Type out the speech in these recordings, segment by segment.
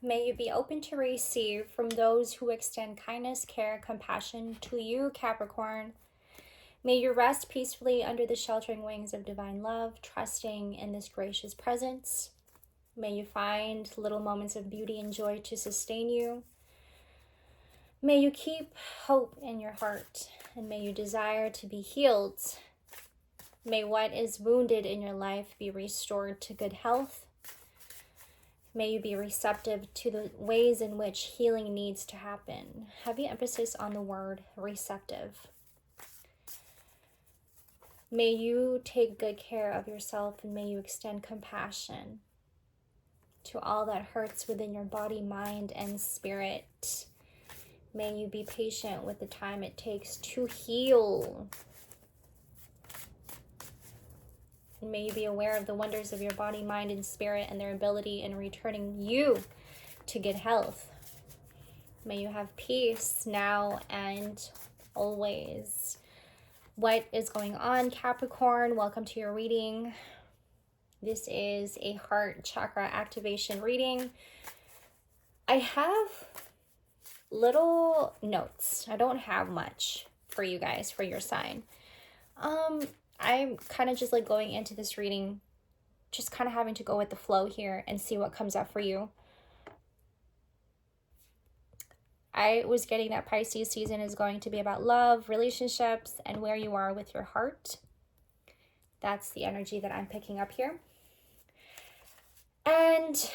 May you be open to receive from those who extend kindness, care, compassion to you, Capricorn. May you rest peacefully under the sheltering wings of divine love, trusting in this gracious presence. May you find little moments of beauty and joy to sustain you. May you keep hope in your heart, and may you desire to be healed. May what is wounded in your life be restored to good health. May you be receptive to the ways in which healing needs to happen. Heavy emphasis on the word receptive. May you take good care of yourself, and may you extend compassion to all that hurts within your body, mind, and spirit. May you be patient with the time it takes to heal. And may you be aware of the wonders of your body, mind, and spirit and their ability in returning you to good health. May you have peace now and always. What is going on, Capricorn? Welcome to your reading. This is a heart chakra activation reading. I have little notes. I don't have much for you guys, for your sign. I'm kind of just like going into this reading, just kind of having to go with the flow here and see what comes up for you. I was getting that Pisces season is going to be about love, relationships, and where you are with your heart. That's the energy that I'm picking up here. And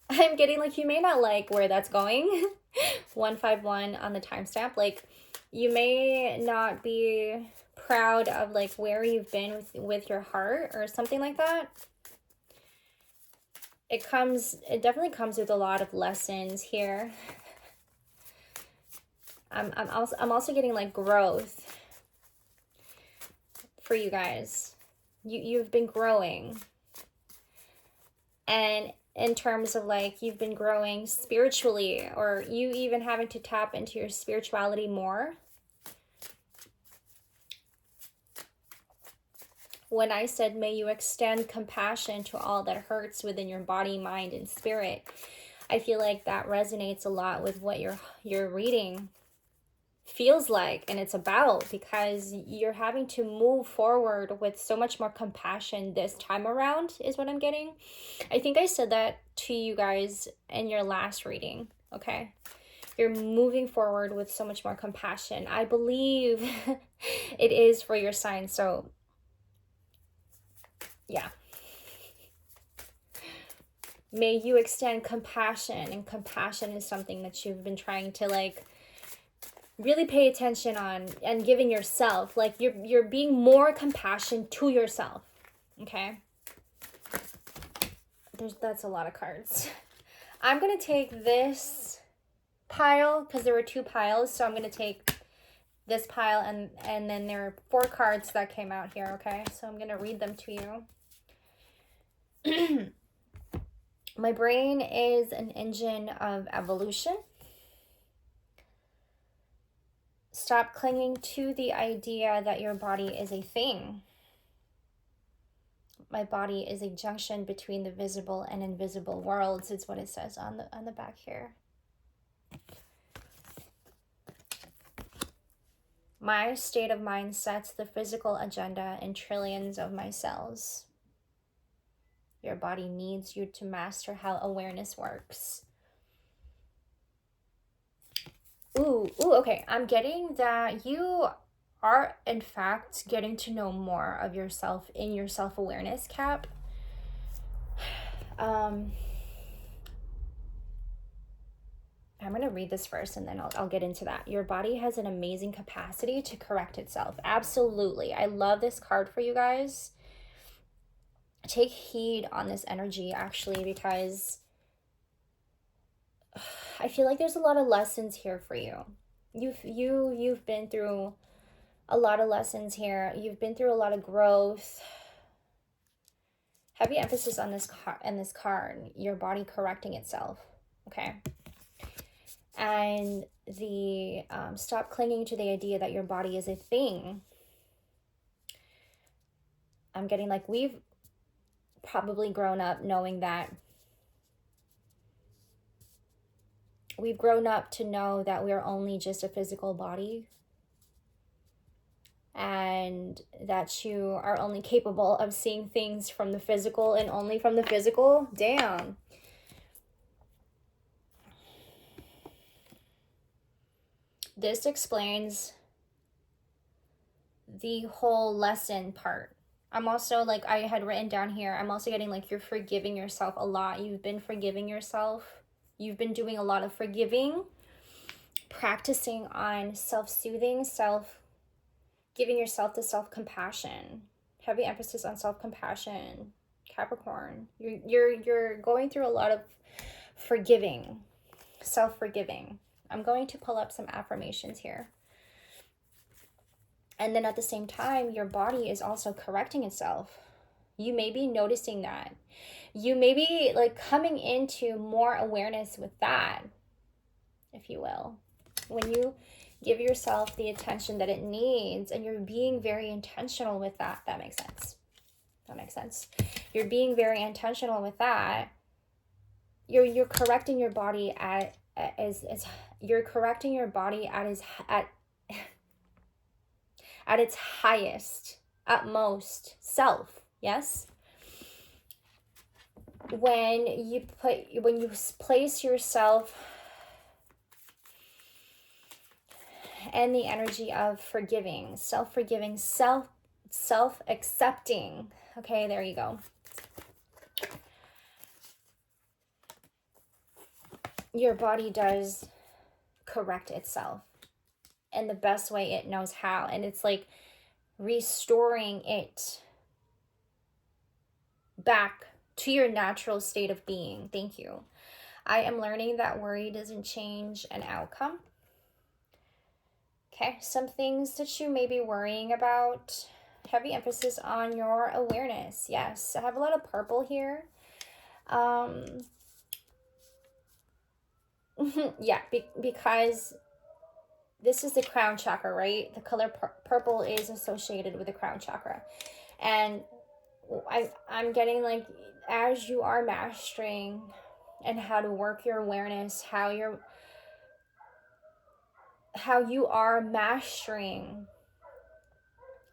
I'm getting like, you may not like where that's going. 151 on the timestamp. Like, you may not be proud of like where you've been with your heart or something like that. It definitely comes with a lot of lessons here. I'm also getting like growth for you guys. You've been growing. And in terms of like, you've been growing spiritually, or you even having to tap into your spirituality more. When I said, may you extend compassion to all that hurts within your body, mind, and spirit, I feel like that resonates a lot with what your reading feels like and it's about, because you're having to move forward with so much more compassion this time around, is what I'm getting. I think I said that to you guys in your last reading, okay? You're moving forward with so much more compassion. I believe it is for your sign, so yeah. May you extend compassion, and compassion is something that you've been trying to like really pay attention on and giving yourself, like you're being more compassion to yourself, okay? That's a lot of cards. I'm gonna take this pile because there were two piles, so I'm gonna take this pile, and then there are 4 cards that came out here, okay? So I'm gonna read them to you. My brain is an engine of evolution. Stop clinging to the idea that your body is a thing. My body is a junction between the visible and invisible worlds, is what it says on the back here. My state of mind sets the physical agenda in trillions of my cells. Your body needs you to master how awareness works. Ooh, okay. I'm getting that you are, in fact, getting to know more of yourself in your self-awareness, Cap. I'm going to read this first, and then I'll get into that. Your body has an amazing capacity to correct itself. Absolutely. I love this card for you guys. Take heed on this energy, actually, because I feel like there's a lot of lessons here for you. You've been through a lot of lessons here. You've been through a lot of growth. Heavy emphasis on this card, your body correcting itself, okay? And the stop clinging to the idea that your body is a thing. I'm getting like, we've probably grown up knowing that we've grown up to know that we're only just a physical body, and that you are only capable of seeing things from the physical and only from the physical. Damn. This explains the whole lesson part. I'm also like, I had written down here, I'm also getting like you're forgiving yourself a lot. You've been forgiving yourself. You've been doing a lot of forgiving, practicing on self-soothing, giving yourself the self-compassion. Heavy emphasis on self-compassion, Capricorn. You're going through a lot of forgiving, self-forgiving. I'm going to pull up some affirmations here. And then at the same time, your body is also correcting itself. You may be noticing that. You may be like coming into more awareness with that, if you will. When you give yourself the attention that it needs and you're being very intentional with that, that makes sense. That makes sense. You're being very intentional with that. You're correcting your body at you're correcting your body at its highest, utmost self. Yes. When you place yourself in the energy of forgiving, self-forgiving, self-accepting. Okay, there you go. Your body does correct itself in the best way it knows how. And it's like restoring it back to your natural state of being. Thank you. I am learning that worry doesn't change an outcome. Okay, some things that you may be worrying about. Heavy emphasis on your awareness. Yes, I have a lot of purple here. Yeah, because this is the crown chakra, right? The color purple is associated with the crown chakra. And I'm getting like, as you are mastering and how to work your awareness, how you are mastering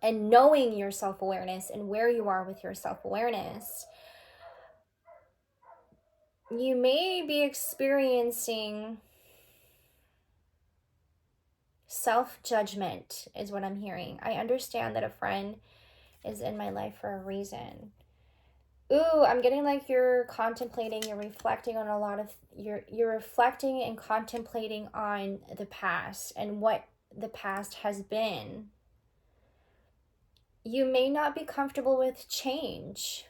and knowing your self-awareness and where you are with your self-awareness, you may be experiencing self-judgment is what I'm hearing. I understand that a friend is in my life for a reason. Ooh, I'm getting like you're contemplating, you're reflecting on a lot of, you're reflecting and contemplating on the past and what the past has been. You may not be comfortable with change.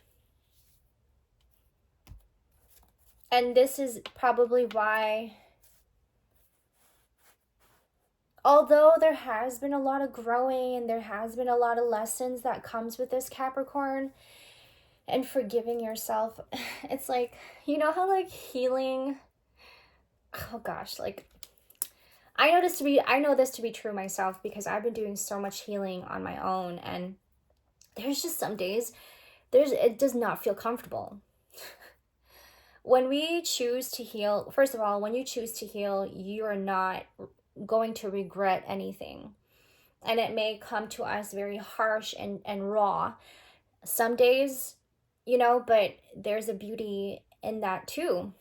And this is probably why, although there has been a lot of growing and there has been a lot of lessons that comes with this, Capricorn, and forgiving yourself, it's like, you know how like healing, oh gosh, like I know this to be true myself, because I've been doing so much healing on my own, and there's just some days it does not feel comfortable. When we choose to heal, first of all, when you choose to heal, you are not going to regret anything. And it may come to us very harsh and raw some days, you know, but there's a beauty in that too.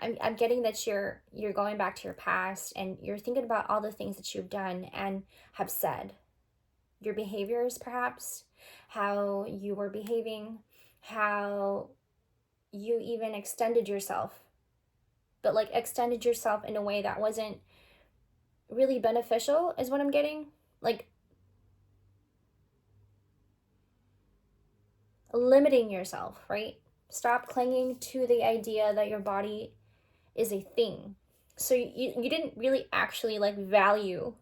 I'm getting that you're going back to your past and you're thinking about all the things that you've done and have said. Your behaviors, perhaps, how you were behaving, how you even extended yourself, but like extended yourself in a way that wasn't really beneficial is what I'm getting. Like limiting yourself, right? Stop clinging to the idea that your body is a thing. So you didn't really actually like value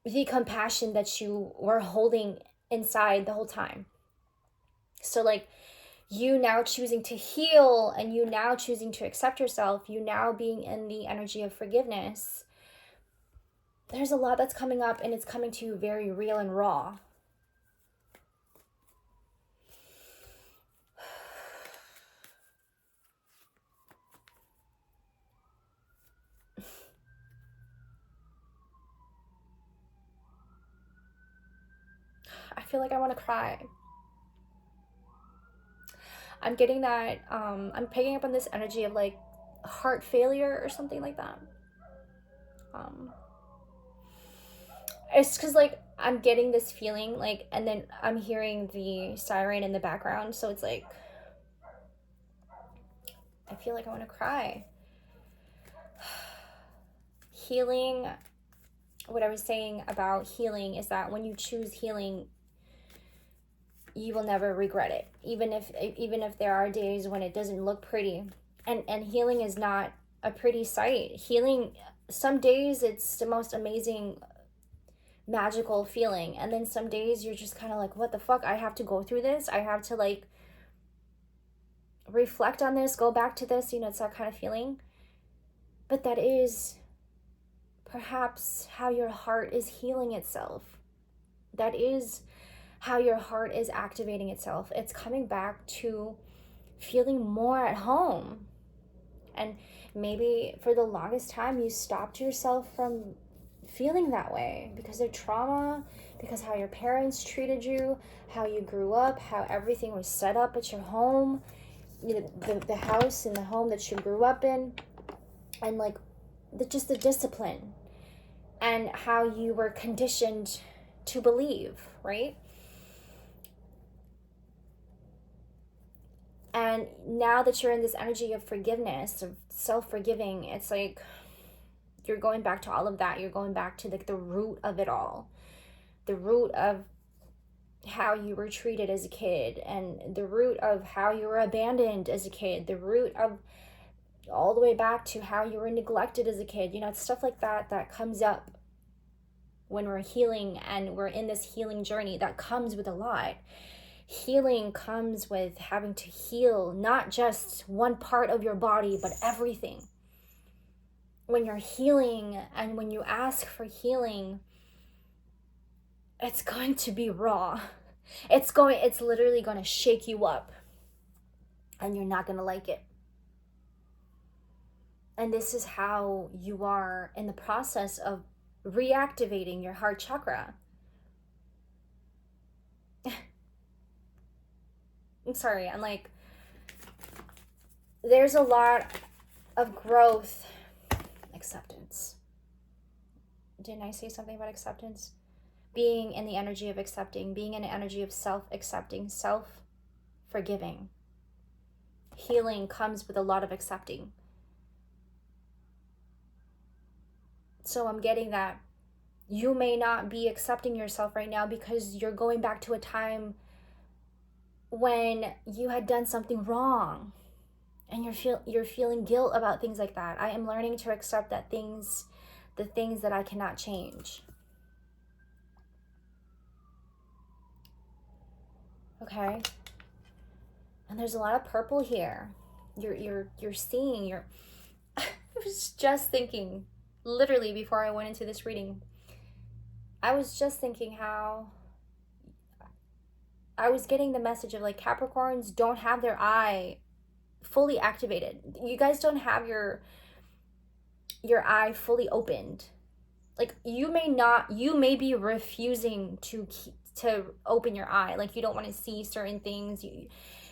the compassion that you were holding inside the whole time. So like you now choosing to heal and you now choosing to accept yourself, you now being in the energy of forgiveness, there's a lot that's coming up and it's coming to you very real and raw. feel like I want to cry. I'm getting that, I'm picking up on this energy of like heart failure or something like that. It's because like I'm getting this feeling like, and then I'm hearing the siren in the background, so it's like I feel like I want to cry. Healing, what I was saying about healing is that when you choose healing, you will never regret it, even if there are days when it doesn't look pretty. And healing is not a pretty sight. Healing, some days it's the most amazing, magical feeling, and then some days you're just kind of like, what the fuck, I have to go through this, I have to like reflect on this, go back to this, you know, it's that kind of feeling. But that is perhaps how your heart is healing itself. That is how your heart is activating itself. It's coming back to feeling more at home. And maybe for the longest time you stopped yourself from feeling that way because of trauma, because how your parents treated you, how you grew up, how everything was set up at your home, you know, the house and the home that you grew up in, and like just the discipline and how you were conditioned to believe, right? And now that you're in this energy of forgiveness, of self-forgiving, it's like you're going back to all of that. You're going back to the root of it all. The root of how you were treated as a kid, and the root of how you were abandoned as a kid, the root of all the way back to how you were neglected as a kid. You know, it's stuff like that that comes up when we're healing and we're in this healing journey. That comes with a lot. Healing comes with having to heal not just one part of your body, but everything. When you're healing and when you ask for healing, it's going to be raw. It's literally going to shake you up, and you're not going to like it. And this is how you are in the process of reactivating your heart chakra. I'm sorry, I'm like, there's a lot of growth. Acceptance. Didn't I say something about acceptance? Being in the energy of accepting, being in the energy of self-accepting, self-forgiving. Healing comes with a lot of accepting. So I'm getting that you may not be accepting yourself right now because you're going back to a time when you had done something wrong, and you're feeling guilt about things like that. I am learning to accept that the things that I cannot change. Okay? And there's a lot of purple here. You're seeing, I was just thinking, literally before I went into this reading, I was just thinking how I was getting the message of like Capricorns don't have their eye fully activated. You guys don't have your eye fully opened. Like you may be refusing to open your eye. Like you don't want to see certain things,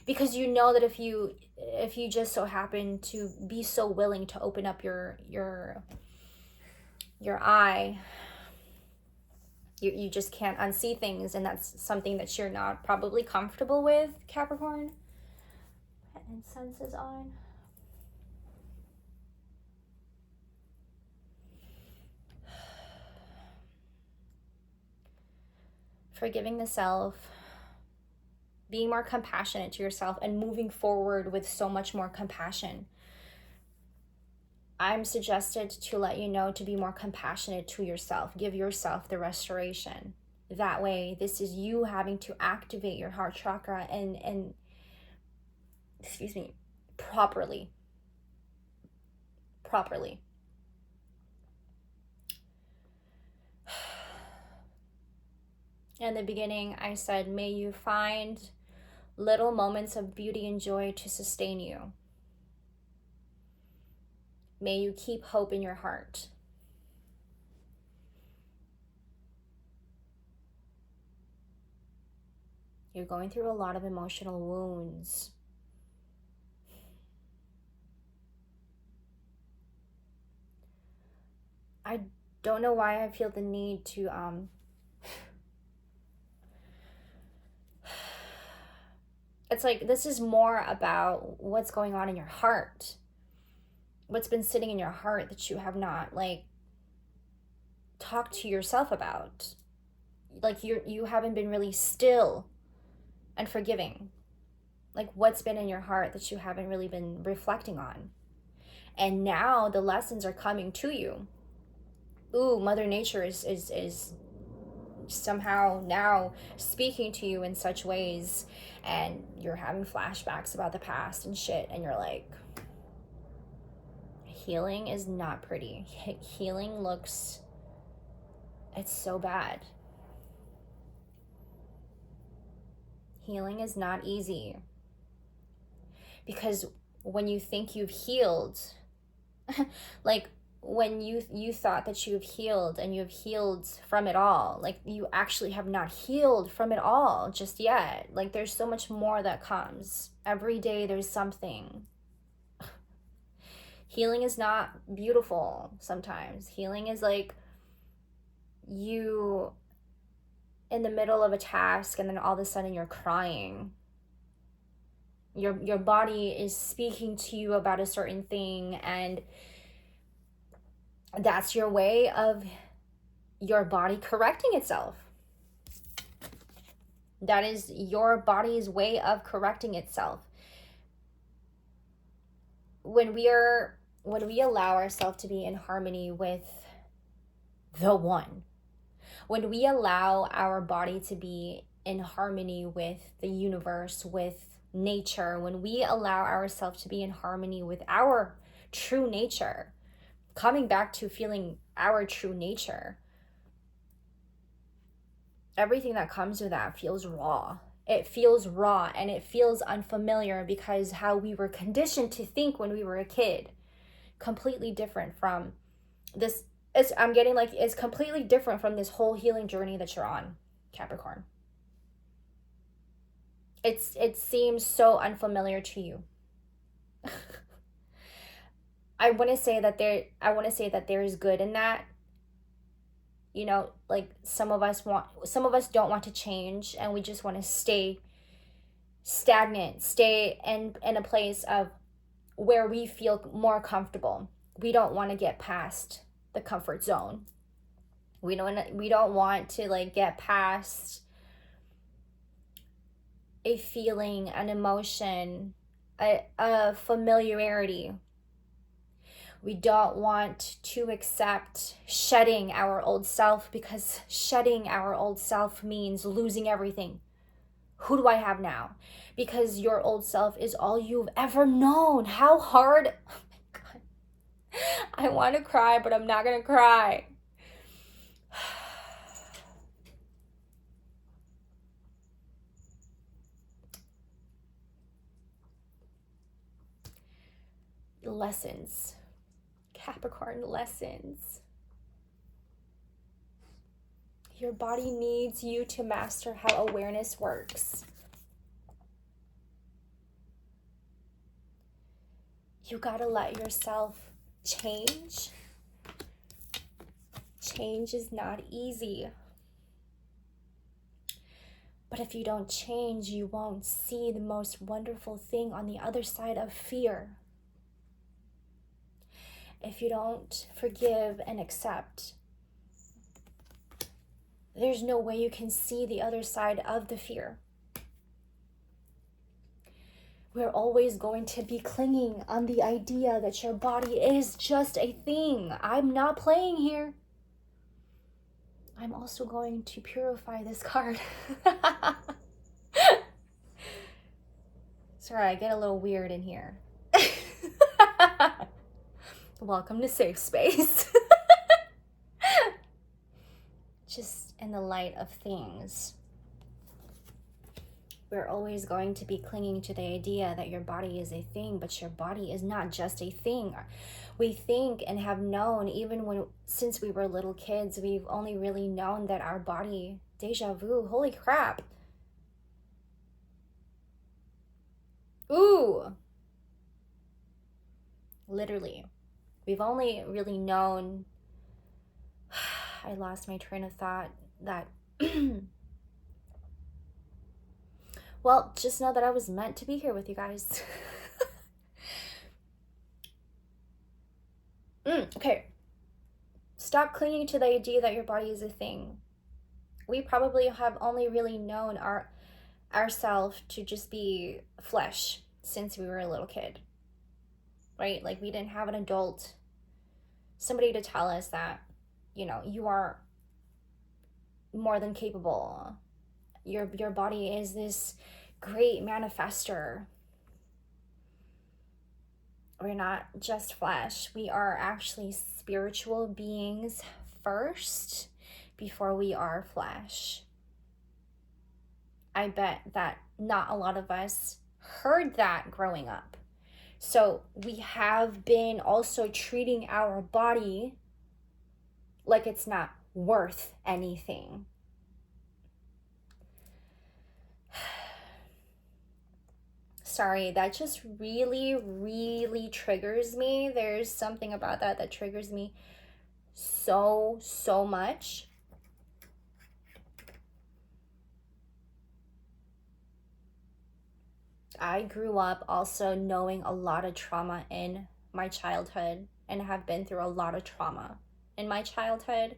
because you know that if you just so happen to be so willing to open up your eye, you just can't unsee things, and that's something that you're not probably comfortable with, Capricorn. Incense is on. Forgiving the self, being more compassionate to yourself, and moving forward with so much more compassion. I'm suggested to let you know to be more compassionate to yourself. Give yourself the restoration. That way, this is you having to activate your heart chakra and properly. In the beginning, I said, may you find little moments of beauty and joy to sustain you. May you keep hope in your heart. You're going through a lot of emotional wounds. I don't know why I feel the need to it's like this is more about what's going on in your heart. What's been sitting in your heart that you have not like talked to yourself about. Like you haven't been really still and forgiving. Like what's been in your heart that you haven't really been reflecting on. And now the lessons are coming to you. Ooh, Mother Nature is somehow now speaking to you in such ways, and you're having flashbacks about the past and shit, and you're like, healing is not pretty. Healing looks, it's so bad. Healing is not easy. Because when you think you've healed, like when you thought that you've healed and you've healed from it all, like you actually have not healed from it all just yet. Like there's so much more that comes. Every day there's something. Healing is not beautiful sometimes. Healing is like you in the middle of a task and then all of a sudden you're crying. Your body is speaking to you about a certain thing, and that's your way of your body correcting itself. That is your body's way of correcting itself. When we allow ourselves to be in harmony with the one, when we allow our body to be in harmony with the universe, with nature, when we allow ourselves to be in harmony with our true nature, coming back to feeling our true nature, everything that comes with that feels raw. It feels raw and it feels unfamiliar because how we were conditioned to think when we were a kid, completely different from this. I'm getting like, it's completely different from this whole healing journey that you're on, Capricorn. It seems so unfamiliar to you. I want to say that there is good in that. You know, like some of us don't want to change, and we just want to stay stagnant, stay in a place of where we feel more comfortable. We don't want to get past the comfort zone. We don't want to like get past a feeling, an emotion, a familiarity. We don't want to accept shedding our old self, because shedding our old self means losing everything. Who do I have now? Because your old self is all you've ever known. How hard? Oh my God. I want to cry, but I'm not going to cry. Lessons. Capricorn, lessons. Your body needs you to master how awareness works. You gotta let yourself change. Change is not easy. But if you don't change, you won't see the most wonderful thing on the other side of fear. If you don't forgive and accept, there's no way you can see the other side of the fear. We're always going to be clinging on the idea that your body is just a thing. I'm not playing here. I'm also going to purify this card. Sorry, I get a little weird in here. Welcome to Safe Space. Just in the light of things. We're always going to be clinging to the idea that your body is a thing, but your body is not just a thing. We think and have known, even since we were little kids, we've only really known that our body, deja vu, holy crap. Ooh, literally. We've only really known, I lost my train of thought, that, well, just know that I was meant to be here with you guys. Okay. Stop clinging to the idea that your body is a thing. We probably have only really known ourselves to just be flesh since we were a little kid, right? Like, we didn't have an adult, somebody to tell us that, you are more than capable. Your body is this great manifester. We're not just flesh. We are actually spiritual beings first before we are flesh. I bet that not a lot of us heard that growing up. So we have been also treating our body like it's not worth anything. Sorry, that just really, really triggers me. There's something about that triggers me so, so much. I grew up also knowing a lot of trauma in my childhood and have been through a lot of trauma in my childhood.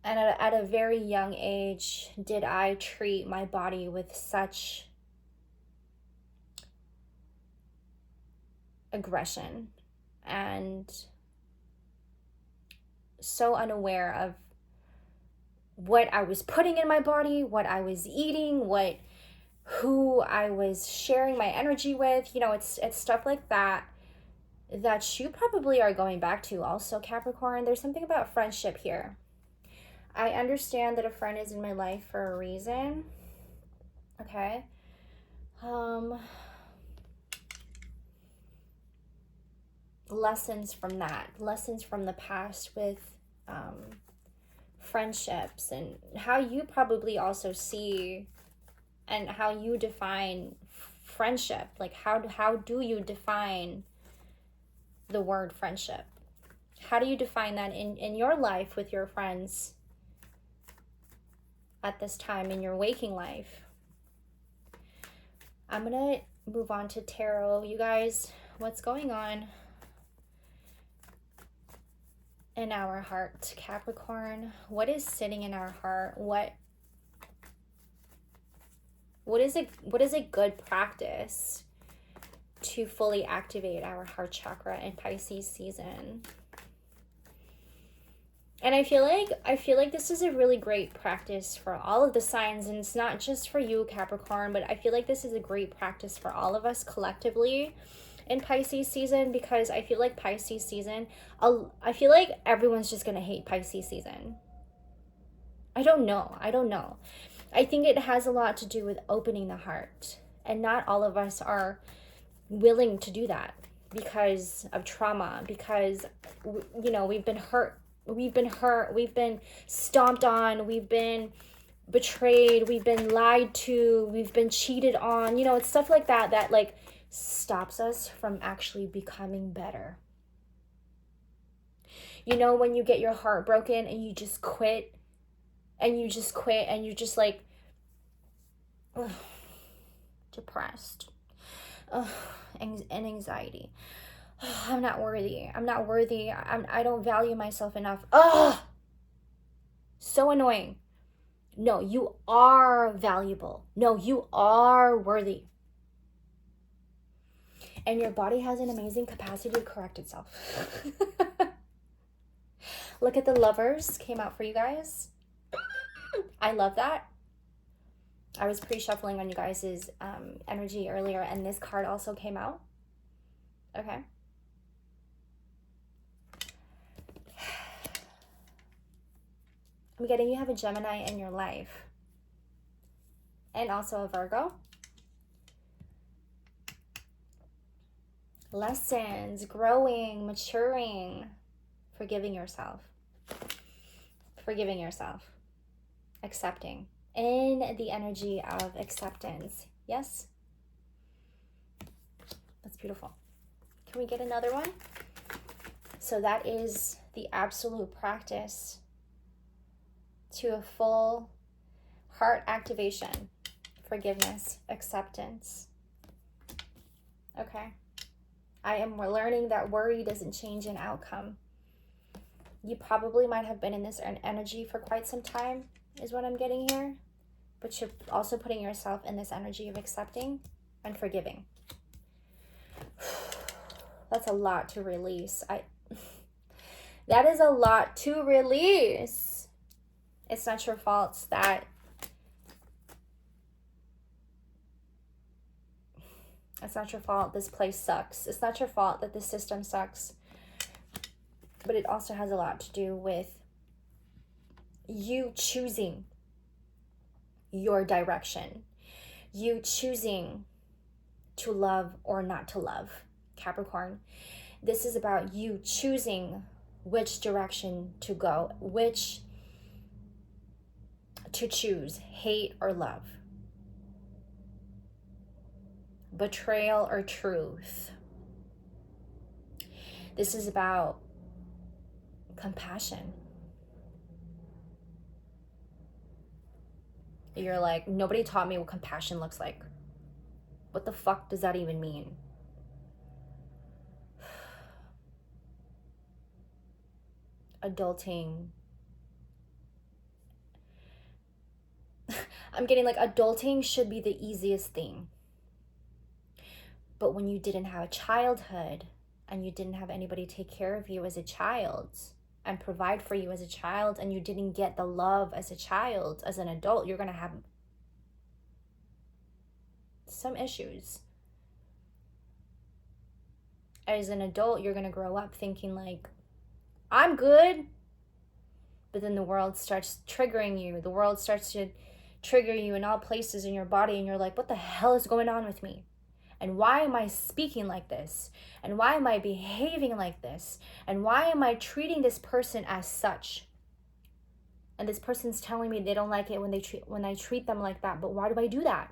And at a very young age, did I treat my body with such aggression and so unaware of what I was putting in my body, what I was eating, who I was sharing my energy with. It's stuff like that you probably are going back to also, Capricorn. There's something about friendship here. I understand that a friend is in my life for a reason. Okay. Lessons from that, lessons from the past with friendships, and how you probably also see and how you define friendship. Like, how do you define the word friendship? How do you define that in your life with your friends at this time in your waking life? I'm gonna move on to tarot. You guys, what's going on in our heart, Capricorn? What is sitting in our heart? What is a good practice to fully activate our heart chakra in Pisces season? And I feel like this is a really great practice for all of the signs, and it's not just for you, Capricorn, but I feel like this is a great practice for all of us collectively in Pisces season, because I feel like Pisces season, I feel like everyone's just gonna hate Pisces season. I don't know. I think it has a lot to do with opening the heart, and not all of us are willing to do that because of trauma, because we've been hurt, we've been stomped on, we've been betrayed, we've been lied to, we've been cheated on. It's stuff like that like stops us from actually becoming better. When you get your heart broken and you just quit, and you just like, ugh, depressed, and anxiety. I'm not worthy. I don't value myself enough. So annoying. No, you are valuable. No, you are worthy. And your body has an amazing capacity to correct itself. Look at the Lovers came out for you guys. I love that. I was pre-shuffling on you guys' energy earlier, and this card also came out. Okay. I'm getting you have a Gemini in your life. And also a Virgo. Lessons, growing, maturing, forgiving yourself, accepting, in the energy of acceptance. Yes? That's beautiful. Can we get another one? So that is the absolute practice to a full heart activation, forgiveness, acceptance. Okay. I am learning that worry doesn't change an outcome. You probably might have been in this energy for quite some time, is what I'm getting here. But you're also putting yourself in this energy of accepting and forgiving. That's a lot to release. That is a lot to release. It's not your fault that it's not your fault this place sucks. It's not your fault that the system sucks. But it also has a lot to do with you choosing your direction. You choosing to love or not to love, Capricorn. This is about you choosing which direction to go, which to choose, hate or love, betrayal or truth. This is about compassion. You're like, nobody taught me what compassion looks like. What the fuck does that even mean? Adulting. I'm getting like adulting should be the easiest thing. But when you didn't have a childhood and you didn't have anybody take care of you as a child and provide for you as a child, and you didn't get the love as a child, as an adult, you're going to have some issues. As an adult, you're going to grow up thinking like, I'm good. But then the world starts triggering you. The world starts to trigger you in all places in your body, and you're like, what the hell is going on with me? And why am I speaking like this? And why am I behaving like this? And why am I treating this person as such? And this person's telling me they don't like it when I treat them like that. But why do I do that?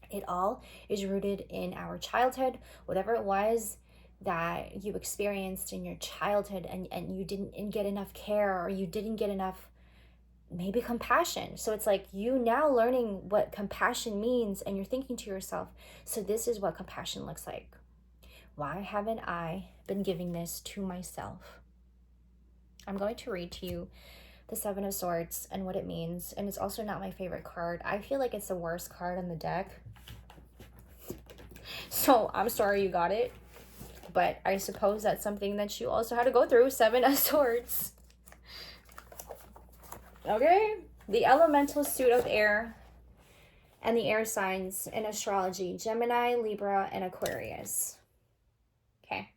It all is rooted in our childhood, whatever it was that you experienced in your childhood, and you didn't get enough care, or you didn't get enough maybe compassion. So it's like you now learning what compassion means, and you're thinking to yourself, so this is what compassion looks like. Why haven't I been giving this to myself? I'm going to read to you the Seven of Swords and what it means. And it's also not my favorite card. I feel like it's the worst card on the deck. So I'm sorry you got it. But I suppose that's something that you also had to go through. Seven of Swords. Okay. The elemental suit of air and the air signs in astrology: Gemini, Libra, and Aquarius. Okay.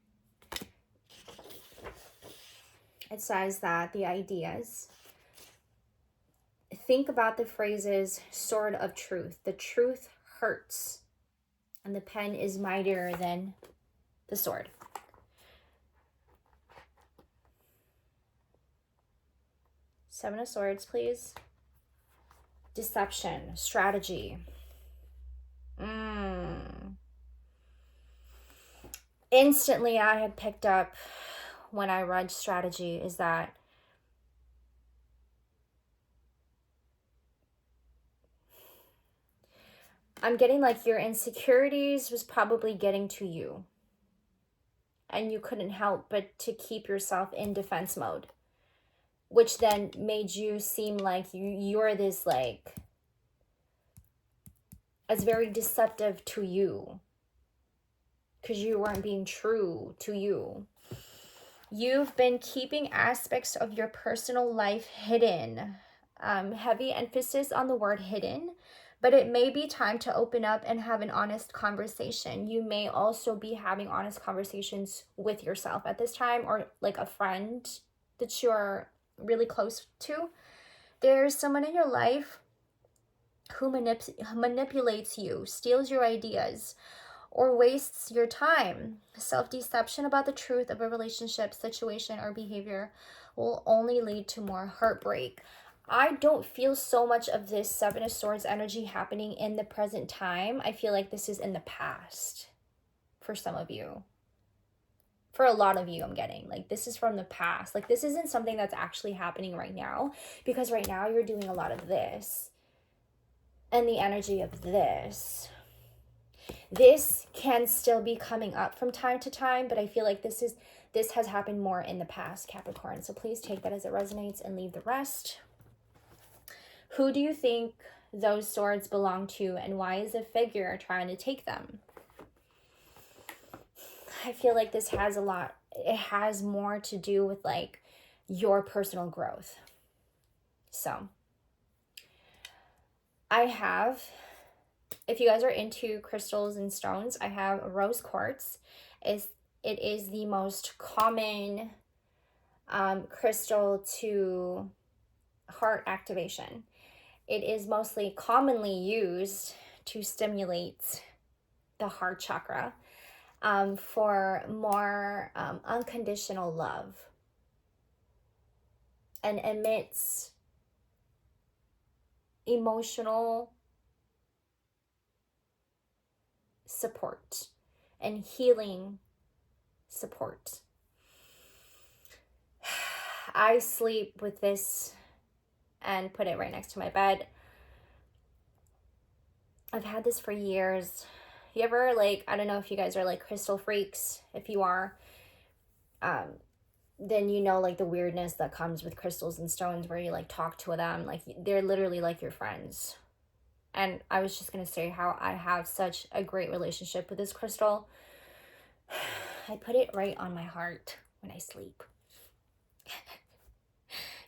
It says that the ideas. Think about the phrases sword of truth. The truth hurts, and the pen is mightier than the sword. Seven of Swords, please. Deception, strategy. Instantly, I had picked up when I read strategy is that I'm getting like your insecurities was probably getting to you. And you couldn't help but to keep yourself in defense mode. Which then made you seem like you're this like, it's very deceptive to you. Because you weren't being true to you. You've been keeping aspects of your personal life hidden. Heavy emphasis on the word hidden. But it may be time to open up and have an honest conversation. You may also be having honest conversations with yourself at this time, or like a friend that you're really close to. There's someone in your life who manipulates you, steals your ideas, or wastes your time. Self-deception about the truth of a relationship, situation, or behavior will only lead to more heartbreak. I don't feel so much of this Seven of Swords energy happening in the present time. I feel like this is in the past for some of you. For a lot of you, I'm getting like this is from the past. Like this isn't something that's actually happening right now, because right now you're doing a lot of this and the energy of this. This can still be coming up from time to time, but I feel like this has happened more in the past, Capricorn. So please take that as it resonates and leave the rest. Who do you think those swords belong to, and why is a figure trying to take them? I feel like this has a lot, it has more to do with like your personal growth. So I have, if you guys are into crystals and stones, I have rose quartz. It is the most common crystal to heart activation. It is mostly commonly used to stimulate the heart chakra for more unconditional love, and emits emotional support and healing support. I sleep with this and put it right next to my bed. I've had this for years. You ever, like, I don't know if you guys are like crystal freaks. If you are, then you know like the weirdness that comes with crystals and stones, where you like talk to them like they're literally like your friends. And I was just gonna say how I have such a great relationship with this crystal. I put it right on my heart when I sleep.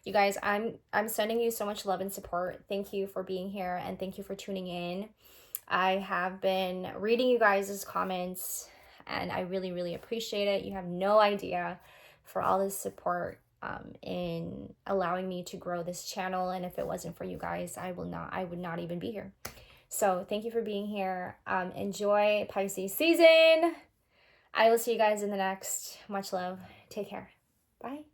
You guys, I'm sending you so much love and support. Thank you for being here, and thank you for tuning in. I have been reading you guys' comments, and I really, really appreciate it. You have no idea for all this support in allowing me to grow this channel. And if it wasn't for you guys, I would not even be here. So thank you for being here. Enjoy Pisces season. I will see you guys in the next. Much love. Take care. Bye.